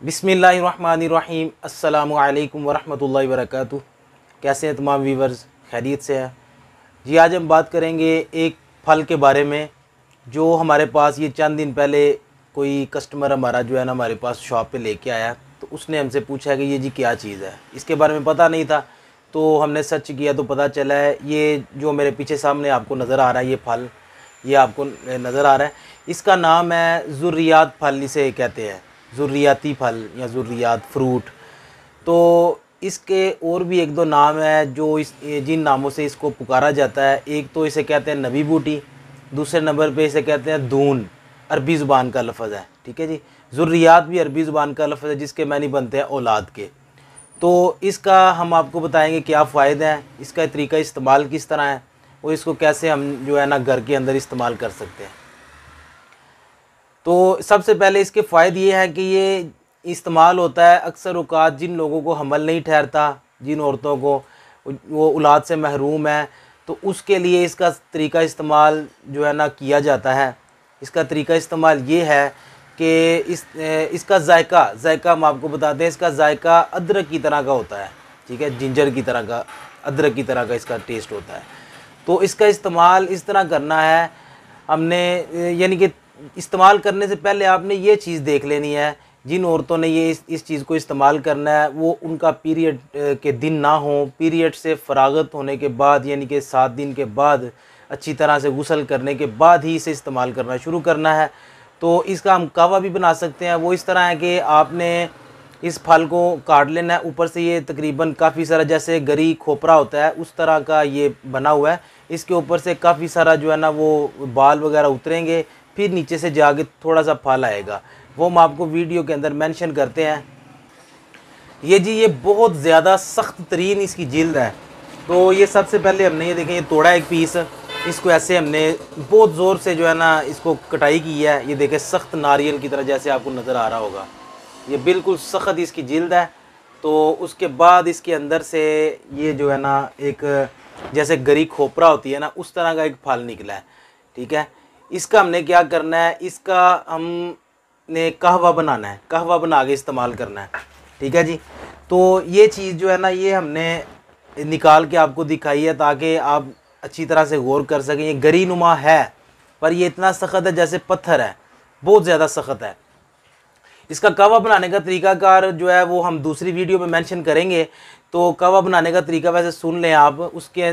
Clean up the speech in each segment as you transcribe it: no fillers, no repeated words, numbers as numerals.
बिस्मिल्लाहिर्रहमानिर्रहीम। अस्सलामु अलैकुम वरहमतुल्लाहि वबरकातुहू। कैसे हैं तमाम व्यूवर्स? खैरियत से है जी। आज हम बात करेंगे एक फल के बारे में जो हमारे पास ये चंद दिन पहले कोई कस्टमर हमारा जो है ना हमारे पास शॉप पे लेके आया। तो उसने हमसे पूछा कि ये जी क्या चीज़ है। इसके बारे में पता नहीं था, तो हमने सर्च किया तो पता चला है ये जो मेरे पीछे सामने आपको नज़र आ रहा है ये फल, ये आपको नज़र आ रहा है, इसका नाम है ज़ुर्रियात फल इसे कहते हैं, ज़ुर्रियाती फल या ज़ुर्रियात फ्रूट। तो इसके और भी एक दो नाम है जो जिन नामों से इसको पुकारा जाता है। एक तो इसे कहते हैं नबी बूटी, दूसरे नंबर पे इसे कहते हैं दून, अरबी ज़ुबान का लफ्ज़ है। ठीक है जी। ज़ुर्रियात भी अरबी ज़ुबान का लफ्ज़ है जिसके मानी बनते हैं औलाद के। तो इसका हम आपको बताएंगे क्या फ़ायदे हैं, इसका तरीका इस्तेमाल किस तरह है और इसको कैसे हम जो है ना घर के अंदर इस्तेमाल कर सकते हैं। तो सबसे पहले इसके फ़ायदे ये हैं कि ये इस्तेमाल होता है अक्सर औक़ात जिन लोगों को हमल नहीं ठहरता, जिन औरतों को वो औलाद से महरूम है, तो उसके लिए इसका तरीका इस्तेमाल जो है ना किया जाता है। इसका तरीका इस्तेमाल ये है कि इसका जायका हम आपको बताते हैं। इसका जायका अदरक की तरह का होता है। ठीक है, जिंजर की तरह का, अदरक की तरह का इसका टेस्ट होता है। तो इसका इस्तेमाल इस तरह करना है हमने, यानी कि इस्तेमाल करने से पहले आपने ये चीज़ देख लेनी है। जिन औरतों ने ये इस चीज़ को इस्तेमाल करना है वो उनका पीरियड के दिन ना हो, पीरियड से फ़रागत होने के बाद यानी कि 7 दिन के बाद अच्छी तरह से गुस्ल करने के बाद ही इसे इस्तेमाल करना शुरू करना है। तो इसका हम कहवा भी बना सकते हैं। वो इस तरह है कि आपने इस फल को काट लेना है, ऊपर से ये तकरीबन काफ़ी सारा जैसे गरी खोपरा होता है उस तरह का ये बना हुआ है। इसके ऊपर से काफ़ी सारा जो है ना वो बाल वगैरह उतरेंगे, फिर नीचे से जाके थोड़ा सा फल आएगा, वो हम आपको वीडियो के अंदर मेंशन करते हैं। ये जी ये बहुत ज़्यादा सख्त तरीन इसकी जिल्द है। तो ये सबसे पहले हमने ये देखें, ये तोड़ा एक पीस, इसको ऐसे हमने बहुत ज़ोर से जो है ना इसको कटाई की है। ये देखें सख्त नारियल की तरह जैसे आपको नज़र आ रहा होगा, ये बिल्कुल सख्त इसकी जिल्द है। तो उसके बाद इसके अंदर से ये जो है ना एक जैसे गरी खोपरा होती है ना उस तरह का एक फल निकला है। ठीक है, इसका हमने क्या करना है, इसका हमने कहवा बनाना है, कहवा बना के इस्तेमाल करना है। ठीक है जी। तो ये चीज़ जो है ना ये हमने निकाल के आपको दिखाई है ताकि आप अच्छी तरह से गौर कर सकें। ये गरी नुमा है पर ये इतना सख्त है जैसे पत्थर है, बहुत ज़्यादा सख्त है। इसका कहवा बनाने का तरीकाकार जो है वो हम दूसरी वीडियो में मेंशन करेंगे। तो कहवा बनाने का तरीका वैसे सुन लें आप। उसके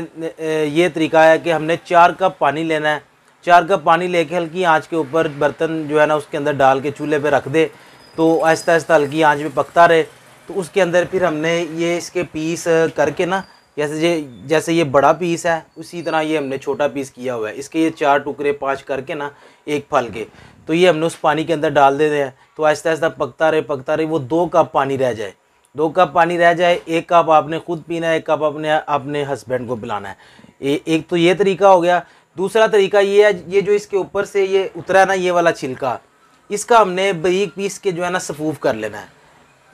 ये तरीका है कि हमने 4 कप पानी लेना है। 4 कप पानी लेके हल्की आंच के ऊपर बर्तन जो है ना उसके अंदर डाल के चूल्हे पे रख दे, तो आहिस्ता आहिस्ता हल्की आंच पे पकता रहे। तो उसके अंदर फिर हमने ये इसके पीस करके ना, जैसे ये बड़ा पीस है उसी तरह ये हमने छोटा पीस किया हुआ है। इसके ये 4 टुकड़े 5 करके ना एक फल के, तो ये हमने उस पानी के अंदर डाल देते हैं। तो आहिस्ता आहिस्ता पकता रहे वो 2 कप पानी रह जाए, 2 कप पानी रह जाए। 1 कप आपने खुद पीना है, 1 कप अपने हस्बैंड को पिलाना है। एक तो ये तरीका हो गया। दूसरा तरीका ये है, ये जो इसके ऊपर से ये उतरा है ना ये वाला छिलका, इसका हमने बारीक पीस के जो है ना सफूफ कर लेना है।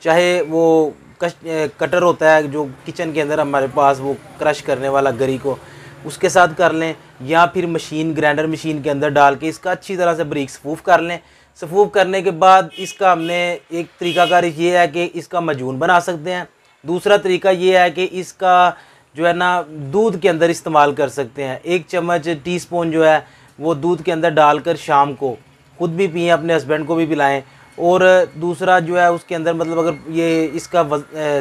चाहे वो कटर होता है जो किचन के अंदर हमारे पास वो क्रश करने वाला गरी को, उसके साथ कर लें, या फिर मशीन ग्राइंडर मशीन के अंदर डाल के इसका अच्छी तरह से बारीक सफूफ कर लें। सफूफ करने के बाद इसका हमने एक तरीकाकार ये है कि इसका मजून बना सकते हैं। दूसरा तरीका ये है कि इसका जो है ना दूध के अंदर इस्तेमाल कर सकते हैं। 1 चम्मच टीस्पून जो है वो दूध के अंदर डालकर शाम को खुद भी पिएँ, अपने हस्बैंड को भी पिलाएं। और दूसरा जो है उसके अंदर मतलब अगर ये इसका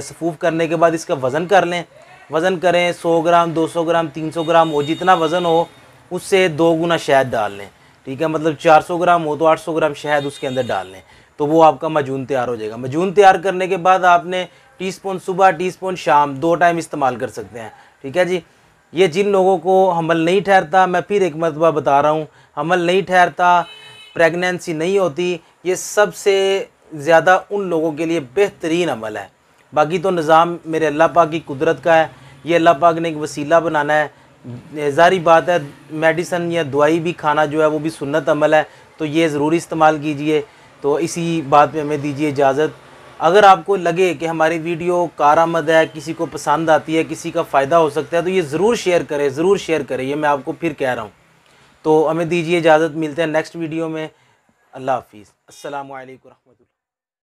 सफूफ करने के बाद इसका वज़न कर लें, वज़न करें 100 ग्राम 200 ग्राम 300 ग्राम हो, जितना वज़न हो उससे 2 गुना शहद डाल लें। ठीक है, मतलब 400 ग्राम हो तो 800 ग्राम शहद उसके अंदर डाल लें, तो वो आपका मजून तैयार हो जाएगा। मजून तैयार करने के बाद आपने टीस्पून सुबह टीस्पून शाम 2 टाइम इस्तेमाल कर सकते हैं। ठीक है जी। ये जिन लोगों को हमल नहीं ठहरता, मैं फिर एक मरतबा बता रहा हूँ, हमल नहीं ठहरता, प्रेगनेंसी नहीं होती, ये सबसे ज़्यादा उन लोगों के लिए बेहतरीन अमल है। बाकी तो निज़ाम मेरे अल्लाह पाक की कुदरत का है, ये अल्लाह पाक ने एक वसीला बनाना है। ज़ाहिर बात है मेडिसन या दवाई भी खाना जो है वो भी सुन्नत अमल है, तो ये ज़रूर इस्तेमाल कीजिए। तो इसी बात पे हमें दीजिए इजाज़त। अगर आपको लगे कि हमारी वीडियो कारआमद है, किसी को पसंद आती है, किसी का फ़ायदा हो सकता है, तो ये ज़रूर शेयर करें, ज़रूर शेयर करें। ये मैं आपको फिर कह रहा हूँ। तो हमें दीजिए इजाज़त, मिलते हैं नेक्स्ट वीडियो में। अल्लाह हाफिज़। अस्सलामु अलैकुम रहमतुल्लाह।